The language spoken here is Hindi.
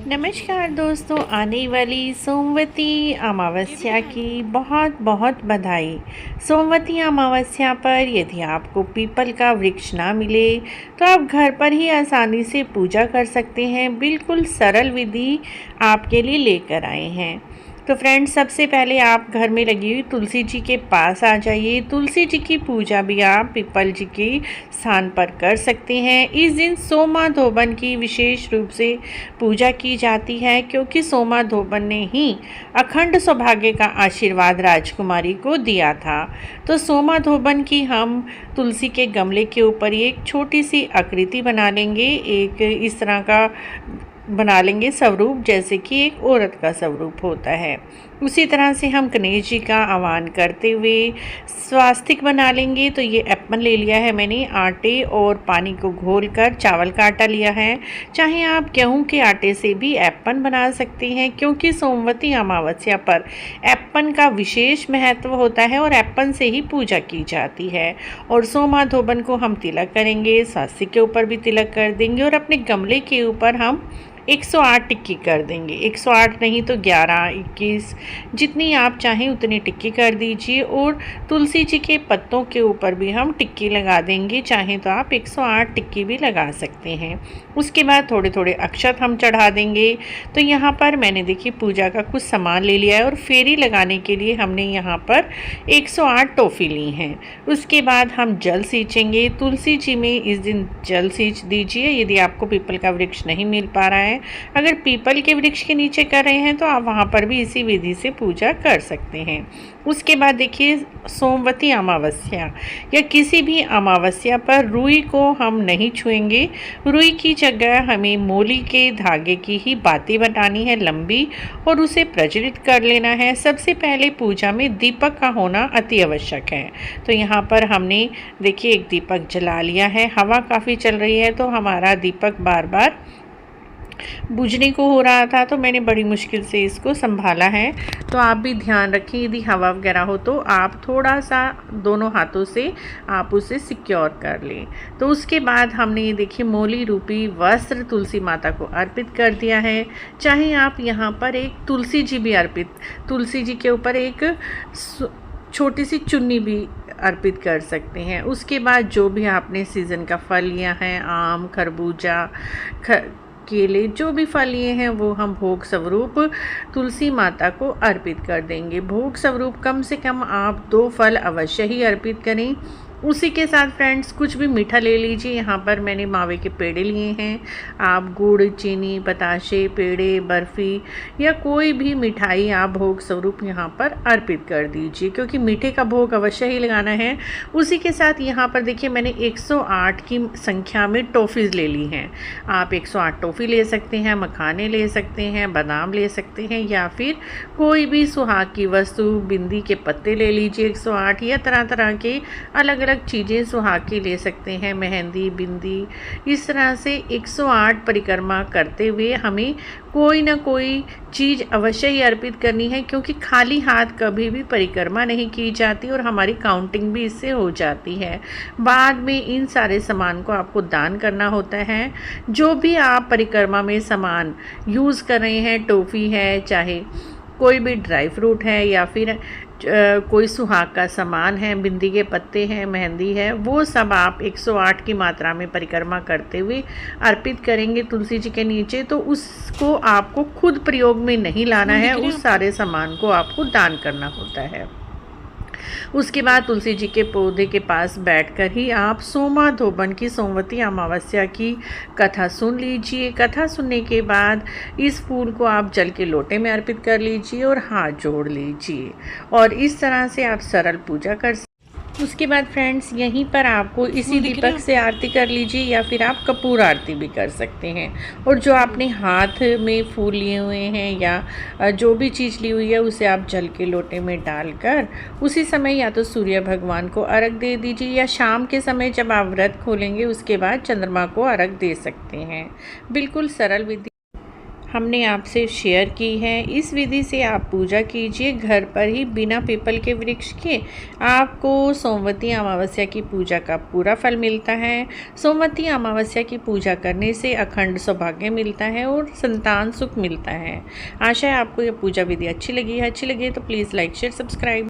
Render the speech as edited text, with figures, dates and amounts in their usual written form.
नमस्कार दोस्तों, आने वाली सोमवती अमावस्या की बहुत बहुत बधाई। सोमवती अमावस्या पर यदि आपको पीपल का वृक्ष ना मिले तो आप घर पर ही आसानी से पूजा कर सकते हैं। बिल्कुल सरल विधि आपके लिए लेकर आए हैं। तो फ्रेंड्स, सबसे पहले आप घर में लगी हुई तुलसी जी के पास आ जाइए। तुलसी जी की पूजा भी आप पीपल जी के स्थान पर कर सकते हैं। इस दिन सोमाधोबन की विशेष रूप से पूजा की जाती है, क्योंकि सोमाधोबन ने ही अखंड सौभाग्य का आशीर्वाद राजकुमारी को दिया था। तो सोमाधोबन की हम तुलसी के गमले के ऊपर एक छोटी सी आकृति बना लेंगे। एक इस तरह का बना लेंगे स्वरूप, जैसे कि एक औरत का स्वरूप होता है। उसी तरह से हम गणेश जी का आह्वान करते हुए स्वास्तिक बना लेंगे। तो ये एप्पल ले लिया है मैंने, आटे और पानी को घोलकर चावल का आटा लिया है। चाहे आप गेहूं के आटे से भी एप्पन बना सकते हैं, क्योंकि सोमवती अमावस्या पर एप्पन का विशेष महत्व होता है और एप्पन से ही पूजा की जाती है। और सोमाधोबन को हम तिलक करेंगे, स्वास्तिक के ऊपर भी तिलक कर देंगे और अपने गमले के ऊपर हम 108 टिक्की कर देंगे। 108 नहीं तो 11, 21 जितनी आप चाहें उतनी टिक्की कर दीजिए। और तुलसी जी के पत्तों के ऊपर भी हम टिक्की लगा देंगे। चाहें तो आप 108 टिक्की भी लगा सकते हैं। उसके बाद थोड़े थोड़े अक्षत हम चढ़ा देंगे। तो यहाँ पर मैंने देखिए पूजा का कुछ सामान ले लिया है और फेरी लगाने के लिए हमने यहाँ पर 108 टॉफ़ी ली हैं। उसके बाद हम जल सींचेंगे। तुलसी जी में इस दिन जल सींच दीजिए, यदि आपको पीपल का वृक्ष नहीं मिल पा रहा है। अगर पीपल के वृक्ष के नीचे कर रहे हैं तो आप वहां पर भी इसी विधि से पूजा कर सकते हैं। उसके बाद देखिए, सोमवती अमावस्या या किसी भी अमावस्या पर रुई को हम नहीं छुएंगे। रुई की जगह हमें मोली के धागे की ही बातें बनानी है लंबी, और उसे प्रज्वलित कर लेना है। सबसे पहले पूजा में दीपक का होना अति आवश्यक है। तो यहाँ पर हमने देखिए एक दीपक जला लिया है। हवा काफ़ी चल रही है तो हमारा दीपक बार बार बुझने को हो रहा था, तो मैंने बड़ी मुश्किल से इसको संभाला है। तो आप भी ध्यान रखें, यदि हवा वगैरह हो तो आप थोड़ा सा दोनों हाथों से आप उसे सिक्योर कर लें। तो उसके बाद हमने ये देखिए मोली रूपी वस्त्र तुलसी माता को अर्पित कर दिया है। चाहे आप यहाँ पर एक तुलसी जी भी अर्पित, तुलसी जी के ऊपर एक छोटी सी चुन्नी भी अर्पित कर सकते हैं। उसके बाद जो भी आपने सीज़न का फल लिया है, आम, खरबूजा, केले, जो भी फल लिए हैं वो हम भोग स्वरूप तुलसी माता को अर्पित कर देंगे। भोग स्वरूप कम से कम आप 2 फल अवश्य ही अर्पित करें। उसी के साथ फ्रेंड्स कुछ भी मीठा ले लीजिए। यहाँ पर मैंने मावे के पेड़े लिए हैं। आप गुड़, चीनी, बताशे, पेड़े, बर्फ़ी या कोई भी मिठाई आप भोग स्वरूप यहाँ पर अर्पित कर दीजिए, क्योंकि मीठे का भोग अवश्य ही लगाना है। उसी के साथ यहाँ पर देखिए मैंने 108 की संख्या में टॉफ़ीज़ ले ली हैं। आप 108 टॉफ़ी ले सकते हैं, मखाने ले सकते हैं, बादाम ले सकते हैं, या फिर कोई भी सुहाग की वस्तु, बिंदी के पत्ते ले लीजिए 108, या तरह तरह के अलग अलग चीज़ें सुहाग की ले सकते हैं, मेहंदी, बिंदी। इस तरह से 108 परिक्रमा करते हुए हमें कोई ना कोई चीज़ अवश्य ही अर्पित करनी है, क्योंकि खाली हाथ कभी भी परिक्रमा नहीं की जाती और हमारी काउंटिंग भी इससे हो जाती है। बाद में इन सारे सामान को आपको दान करना होता है। जो भी आप परिक्रमा में सामान यूज़ कर रहे हैं, टॉफ़ी है, चाहे कोई भी ड्राई फ्रूट है, या फिर कोई सुहाग का सामान है, बिंदी के पत्ते हैं, मेहंदी है, वो सब आप 108 की मात्रा में परिक्रमा करते हुए अर्पित करेंगे तुलसी जी के नीचे। तो उसको आपको खुद प्रयोग में नहीं लाना है, उस सारे सामान को आपको दान करना होता है। उसके बाद तुलसी जी के पौधे के पास बैठकर ही आप सोमाधोबन की सोमवती अमावस्या की कथा सुन लीजिए। कथा सुनने के बाद इस फूल को आप जल के लोटे में अर्पित कर लीजिए और हाथ जोड़ लीजिए, और इस तरह से आप सरल पूजा कर। उसके बाद फ्रेंड्स, यहीं पर आपको इसी दीपक से आरती कर लीजिए, या फिर आप कपूर आरती भी कर सकते हैं। और जो आपने हाथ में फूल लिए हुए हैं या जो भी चीज़ ली हुई है, उसे आप जल के लोटे में डालकर उसी समय या तो सूर्य भगवान को अर्घ दे दीजिए, या शाम के समय जब आप व्रत खोलेंगे उसके बाद चंद्रमा को अर्घ दे सकते हैं। बिल्कुल सरल विधि। हमने आपसे शेयर की है। इस विधि से आप पूजा कीजिए घर पर ही बिना पीपल के वृक्ष के। आपको सोमवती अमावस्या की पूजा का पूरा फल मिलता है। सोमवती अमावस्या की पूजा करने से अखंड सौभाग्य मिलता है और संतान सुख मिलता है। आशा है आपको यह पूजा विधि अच्छी लगी है। अच्छी लगी है तो प्लीज़ लाइक शेयर सब्सक्राइब।